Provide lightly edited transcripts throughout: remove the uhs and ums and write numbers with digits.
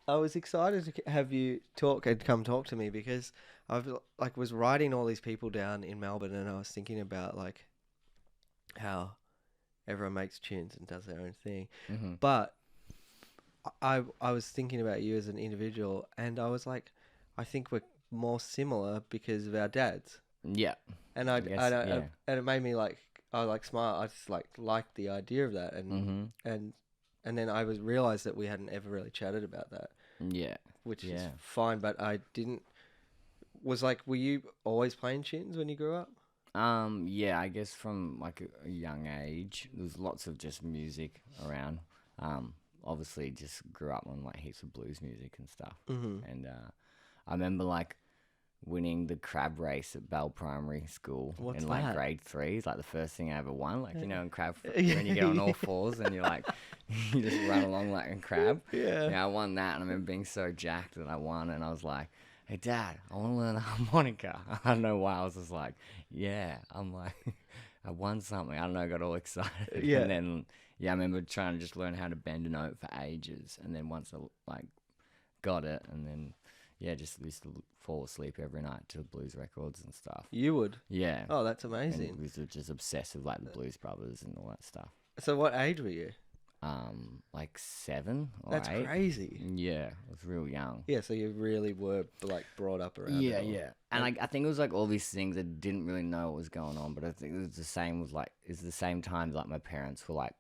I was excited to have you talk and come talk to me because I've like was writing all these people down in Melbourne, and I was thinking about like how everyone makes tunes and does their own thing. Hmm. But I was thinking about you as an individual, and I was like, I think we're more similar because of our dads. Yeah, And I guess. Yeah. and it made me like I was like smart. I just like liked the idea of that, Hmm. and and then I was realized that we hadn't ever really chatted about that, Yeah. which is Yeah. fine. But I didn't. Was like, were you always playing tunes when you grew up? Yeah, I guess from like a young age, there's lots of just music around. Um, Obviously, just grew up on like heaps of blues music and stuff. Mm-hmm. And I remember like winning the crab race at Bell Primary School What's in like that? grade three. It's like the first thing I ever won. Like, you know, in crab, Yeah, when you get on all fours and you're like, you just run along like a crab. yeah. Yeah, I won that. And I remember being so jacked that I won. And I was like, hey, Dad, I want to learn the harmonica. I don't know why. I was just like, yeah. I'm like, I won something. I don't know. I got all excited. Yeah. And then, yeah, I remember trying to just learn how to bend a note for ages. And then once I like got it, and then yeah, just used to fall asleep every night to blues records and stuff. You would. Yeah, Oh, that's and amazing. was just obsessive like the Blues Brothers and all that stuff. So what age were you? Like 7 or That's 8. crazy. Yeah, I was real young. Yeah, so you really were like brought up around Yeah, it all. yeah. And I think it was like all these things I didn't really know what was going on, but I think it was the same with like it's the same time like my parents were like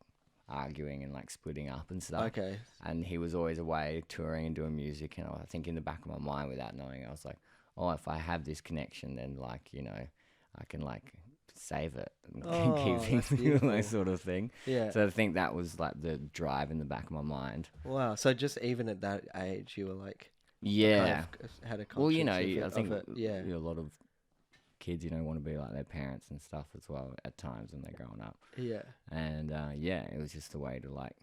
arguing and like splitting up and stuff. Okay. And he was always away touring and doing music, and I think in the back of my mind without knowing, I was like, oh, if I have this connection, then like, you know, I can like save it and Oh, keep that's things beautiful. that sort of thing. Yeah. So I think that was like the drive in the back of my mind. Wow. So just even at that age, you were like, Yeah. kind of had a Well, you conscience know, I of think it. Yeah. a lot of kids, you know, want to be like their parents and stuff as well at times when they're growing up. Yeah. And yeah, it was just a way to like,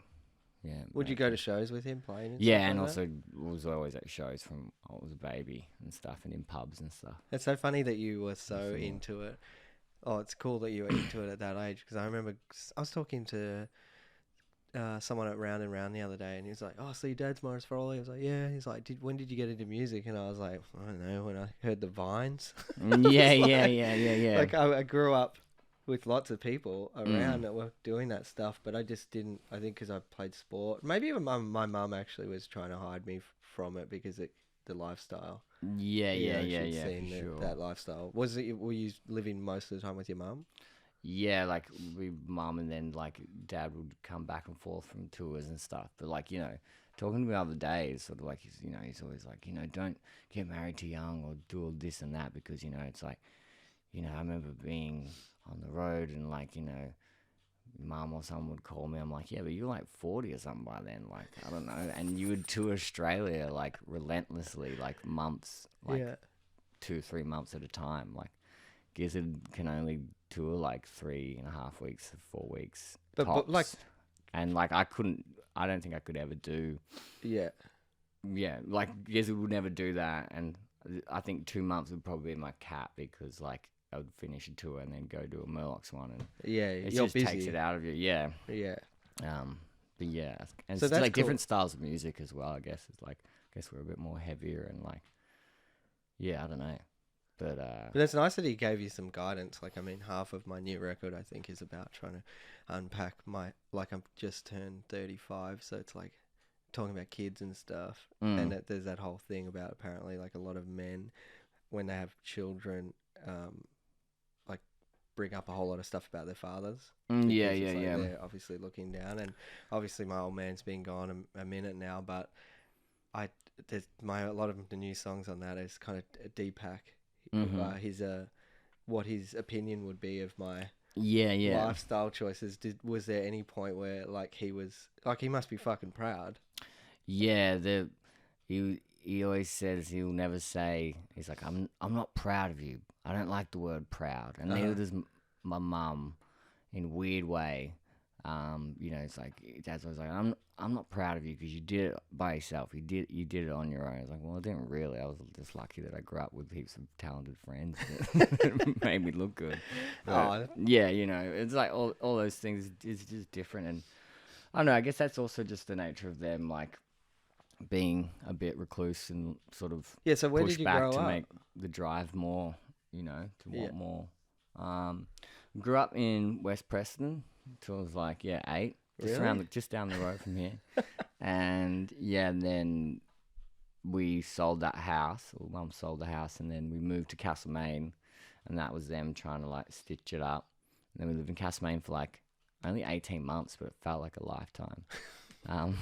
yeah. Would you go to shows with him playing? And Yeah, stuff and like that? also was always at shows from I was a baby and stuff, and in pubs and stuff. It's so funny that you were so Sure. into it. Oh, it's cool that you were into it at that age because I remember I was talking to someone at Round and Round the other day, and he was like, "Oh, so your dad's Morris Frawley?" I was like, "Yeah." He's like, when did you get into music?" And I was like, "I don't know, when I heard the Vines." Yeah, It's yeah, like- yeah. Like I grew up with lots of people around Mm. that were doing that stuff, but I just didn't. I think because I played sport, maybe even my mum actually was trying to hide me from it because the lifestyle. Yeah, You yeah, know, yeah, she'd yeah, seen for sure. that lifestyle. Was it? Were you living most of the time with your mum? Yeah, like we mum and then like dad would come back and forth from tours and stuff. But like, you know, talking to me the other day is sort of like he's, you know, he's always like, you know, don't get married too young or do all this and that because, you know, it's like, you know, I remember being on the road and like, you know, mum or someone would call me. I'm like, yeah, but you're like 40 or something by then. Like, I don't know. And you would tour Australia like relentlessly, like months, like Yeah. 2-3 months at a time. Like, Gizzard can only tour like 3.5 weeks to 4 weeks But like, tops. And like, I don't think I could ever do, yeah. yeah, like Gizzard would never do that. And I think 2 months would probably be my cap because like I would finish a tour and then go do a Murlocs one and Yeah, it you're just busy. takes it out of you. Yeah. Yeah. But yeah, and So it's that's like cool. different styles of music as well. I guess it's like, I guess we're a bit more heavier and like, yeah, I don't know, but But it's nice that he gave you some guidance. Like, I mean, half of my new record, I think, is about trying to unpack like, I've just turned 35, so it's like talking about kids and stuff. And there's that whole thing about apparently, like, a lot of men, when they have children, like, bring up a whole lot of stuff about their fathers. yeah, Because yeah, it's like yeah, they're obviously looking down. And obviously, my old man's been gone a minute now, but a lot of the new songs on that is kind of a Deepak. His what his opinion would be of my yeah. lifestyle choices. Was there any point where like he must be fucking proud? Yeah, he always says he'll never say, he's like, I'm not proud of you. I don't like the word proud, and neither does my mum, in a weird way. You know, it's like Dad's always like, I'm not proud of you because you did it by yourself. You did it on your own. I was like, well, I didn't really. I was just lucky that I grew up with heaps of talented friends that made me look good. But, yeah, you know, it's like all those things is just different, and I don't know. I guess that's also just the nature of them, like, being a bit recluse and sort of Yeah, so where did pushed you back grow to up? make the drive more, to Yeah. want more. Grew up in West Preston until I was like 8, Really? just down the road from here, and then we sold that house, or Mum sold the house, and then we moved to Castlemaine, and that was them trying to like stitch it up. And then we lived in Castlemaine for like only 18 months, but it felt like a lifetime. Um,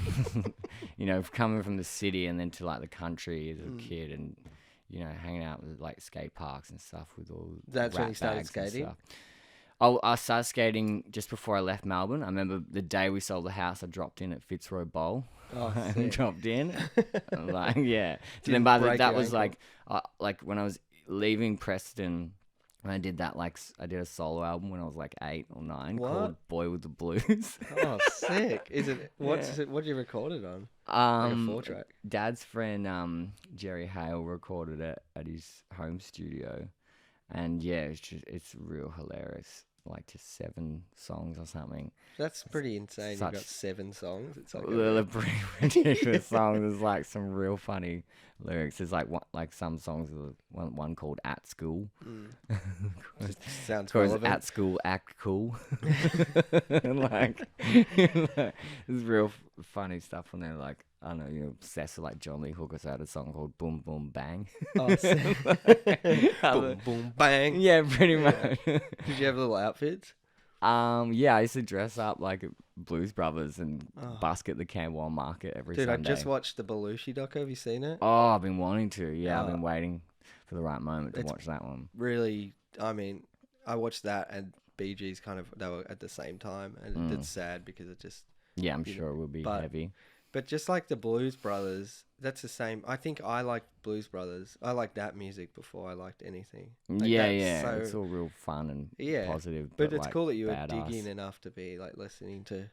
coming from the city and then to like the country as a kid, and hanging out with like skate parks and stuff with all That's when rat you started bags and skating? stuff. I started skating just before I left Melbourne. I remember the day we sold the house, I dropped in at Fitzroy Bowl. Oh, And sick. dropped in. I'm like, yeah. So then Didn't break that your was ankle? like when I was leaving Preston, when I did that, like I did a solo album when I was like 8 or 9 What? called Boy with the Blues. Oh, sick. Is it, what's Yeah. it, what did you record it on? Like a 4-track? Dad's friend Jerry Hale recorded it at his home studio, and yeah, it's real hilarious. Like just 7 songs or something. That's pretty insane. You've Such got 7 songs. It's like They're pretty ridiculous songs. There's like some real funny lyrics. There's like some songs. One called "At School." Just sounds Or is relevant. "At School, Act Cool." And like, there's real funny stuff on there. Like, I don't know, you're obsessed with like John Lee Hooker's had a song called "Boom Boom Bang." Oh, sick. Boom, boom, bang. Yeah, pretty much. Did you have little outfits? Yeah, I used to dress up like Blues Brothers and busk at the Camberwell Market every Dude, Sunday. I just watched the Belushi doco. Have you seen it? Oh, I've been wanting to. Yeah, I've Oh. been waiting for the right moment to It's watch that one. Really, I mean, I watched that and Bee Gees they were at the same time, and it's sad because it just, Yeah, I'm sure it will be heavy. but just like the Blues Brothers, that's the same. I think I liked Blues Brothers. I liked that music before I liked anything. Like, Yeah. so- It's all real fun and positive. But it's like, cool that you were badass. digging enough to be like listening to.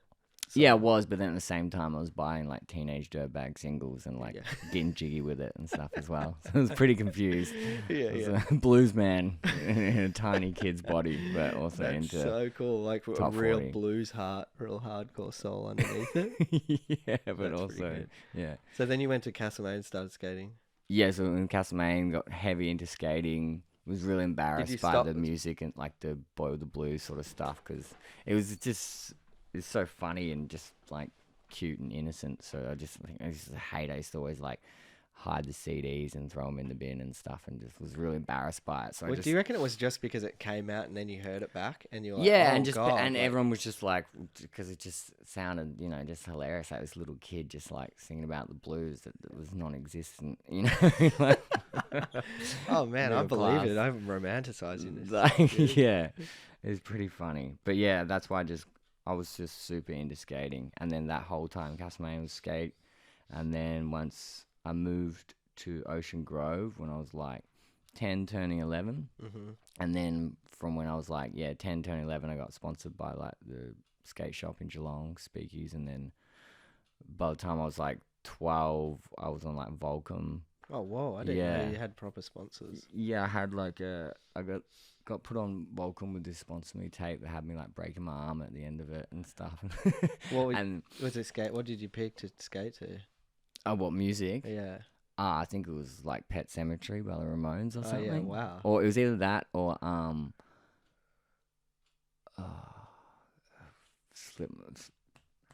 Yeah, it was, but then at the same time, I was buying like Teenage Dirtbag singles and like Yeah. getting jiggy with it and stuff as well. So I was pretty confused. Yeah, I was yeah. a blues man in a tiny kid's body, but also That's into so cool. Like a top real 40. blues heart, real hardcore soul underneath it. yeah, but That's pretty also good. yeah. So then you went to Castlemaine and started skating. Yeah, so in Castlemaine, got heavy into skating. Was really embarrassed by stop the this? music and like the Boy with the Blues sort of stuff because it's so funny and just like cute and innocent. So I just hate. I used to always like hide the CDs and throw them in the bin and stuff, and just was really embarrassed by it. So I Well, just do you reckon it was just because it came out and then you heard it back and you were like, yeah, oh, and just God, and like, everyone was just like, because it just sounded, just hilarious. Like this little kid just like singing about the blues that was non-existent, like, oh man, I middle believe class. it. I'm romanticizing this. Like, yeah, it was pretty funny. But yeah, that's why I was just super into skating, and then that whole time Castlemaine was skate, and then once I moved to Ocean Grove when I was like 10 turning 11, and then from when I was like 10 turning 11, I got sponsored by like the skate shop in Geelong, Speakies, and then by the time I was like 12, I was on like Volcom. Oh whoa, I didn't know you had proper sponsors. Yeah, I had like I got put on Volcom with this sponsor me tape that had me like breaking my arm at the end of it and stuff. What was it skate? What did you pick to skate to? Oh, what music? Yeah. I think it was like Pet Sematary by the Ramones or something. Oh yeah, wow. Or it was either that or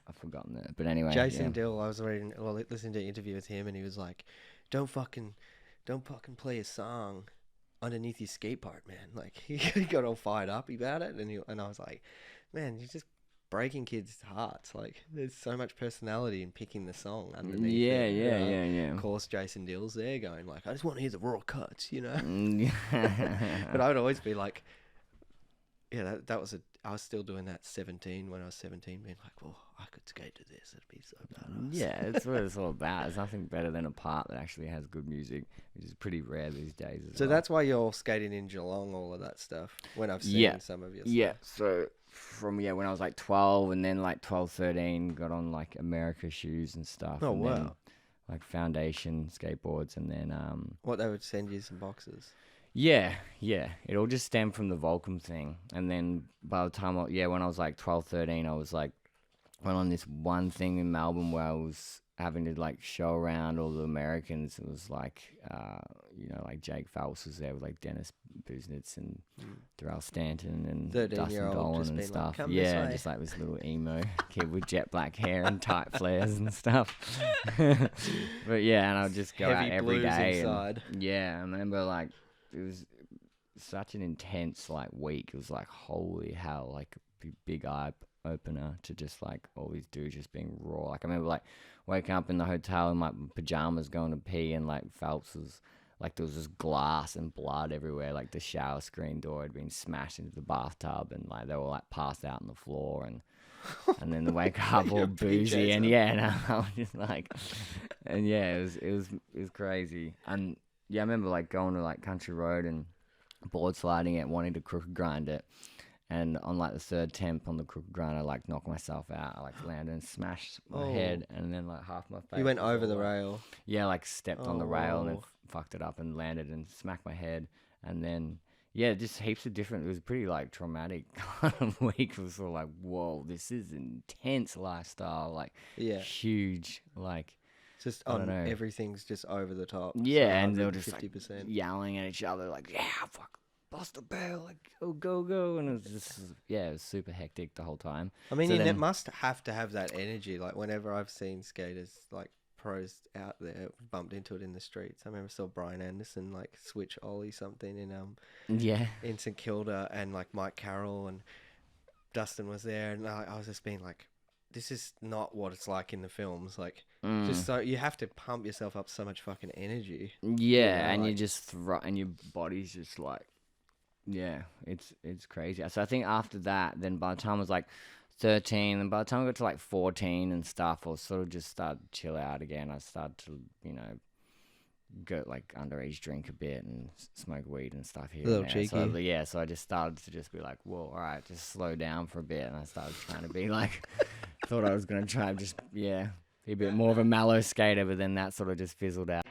I've forgotten that. But anyway, Jason Dill, I was listening to an interview with him, and he was like, "Don't fucking play a song underneath your skate park, man." Like he got all fired up about it, and I was like, "Man, you're just breaking kids' hearts. Like there's so much personality in picking the song underneath." Yeah. Of course, Jason Dill's there going like, "I just want to hear the raw cuts," But But I would always be like, "Yeah, I was still doing that 17 when I was 17, being like, well, I could skate to this. It'd be so badass." yeah, that's what it's all about. There's nothing better than a part that actually has good music, which is pretty rare these days. So that's why you're skating in Geelong, all of that stuff. When I've seen some of your Yeah, stuff. so from when I was like 12 and then like 12, 13, got on like America shoes and stuff. Oh, and wow. then, like foundation skateboards and then What, they would send you some boxes? Yeah. It all just stemmed from the Volcom thing. And then by the time when I was like 12, 13, I was like went on this one thing in Melbourne where I was having to like show around all the Americans. It was like, like Jake Phelps was there with like Dennis Buznitz and Darrell Stanton and Dustin Dolan and stuff. Like, yeah, just like this little emo kid with jet black hair and tight flares and stuff. But yeah, and I'd just go Heavy out every blues day. inside. And, yeah, I remember like it was such an intense like week. It was like, holy hell, like a big eye opener to just like all these dudes just being raw. Like I remember like waking up in the hotel in my pajamas going to pee, and like Phelps was like, there was just glass and blood everywhere. Like the shower screen door had been smashed into the bathtub, and like they were like passed out on the floor, and then they wake up all boozy, and I was just like, and yeah, it was crazy. And yeah, I remember like going to like Country Road and board sliding it, wanting to crooked grind it. And on like the third attempt on the crooked grind, I like knocked myself out. I like landed and smashed my head, and then like half my face. You went over the rail. Yeah, like stepped on the rail and then fucked it up and landed and smacked my head. And then yeah, just heaps of different. It was pretty like traumatic kind of week. It was sort of like, whoa, this is intense lifestyle. Like huge. Like just everything's just over the top. Yeah, so and they were just like yelling at each other, like, yeah, fuck. Bust a barrel, like go, and it was just it was super hectic the whole time. I mean, you must have to have that energy. Like whenever I've seen skaters like pros out there, bumped into it in the streets. I remember I saw Brian Anderson like switch ollie something in St Kilda, and like Mike Carroll and Dustin was there, and I was just being like, this is not what it's like in the films. Like just so you have to pump yourself up so much fucking energy. Yeah, and like, you just and your body's just like. Yeah, it's crazy. So I think after that, then by the time I was like 13, and by the time I got to like 14 and stuff, I was sort of just started to chill out again. I started to, go like underage drink a bit and smoke weed and stuff here. A little cheeky. So I just started to just be like, whoa, all right, just slow down for a bit. And I started trying to be like, thought I was going to try just, be a bit more of a mellow skater, but then that sort of just fizzled out.